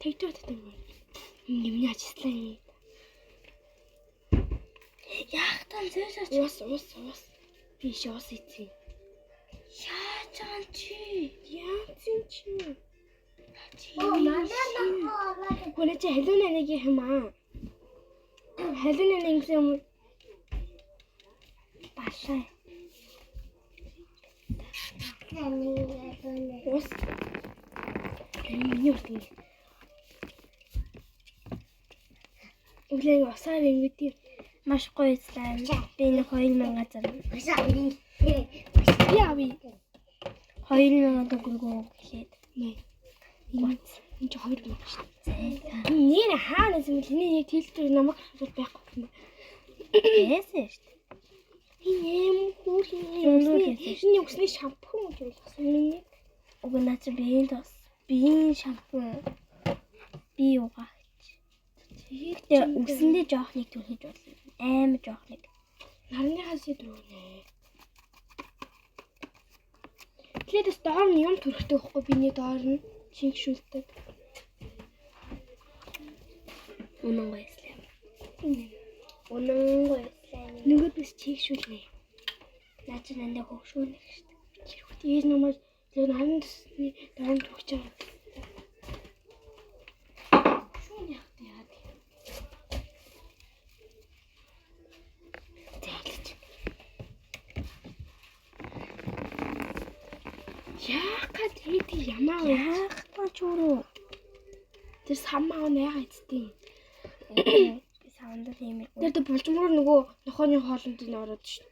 тэгтээ юм. Нэмний ажиллаа. Яах тань зөөж Ус. Биш ус ийцээ. яаж байгаа чи? Яац юм чи? Манай Гүн чи халуун нэг юм аа. Халуун нэг юм. Башаа. Ус. Миний утга. Үлэн усаар ингэдэг маш гоё слайм. Би энэ 2000 зарна. Яави. 2000 төгрөгөө гэхэд нэ. Энд чи 2000 шүү дээ. Нэр хаанаас юм бэ? Нэг тэлтэр намайг хасууд байхгүй юм. Яасан шүү дээ. Энэ хүүхний өсний шампунь гэж болсон миний. Уг нь наач биеийн шампунь. Би угаач. Тэгээ өсөндөө жоох нэг түлхэж болно. Амар жоох нэг. Нарныхаас идвэрнэ. Тэгэхээр доор нь юм төрхтэй байхгүй биний доор нь шингшүүлдэг. Унан гойслаа. Нөгөөд бас чигшүүлнэ. Наач нандаа хөвшөөнэ шүү дээ. Тэгээд намайг зөв харин төсний дараа нь төгч байгаа. Шүүн яах вэ? Яагаад хийдэг ямаа вэ? Яах гэж өөрөө. Тэр самаа наяа эцтэй. Би саундаа тийм ээ. Тэр булчмаар нөгөө нохооны хоолнд нь ороод шүү.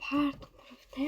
Part of the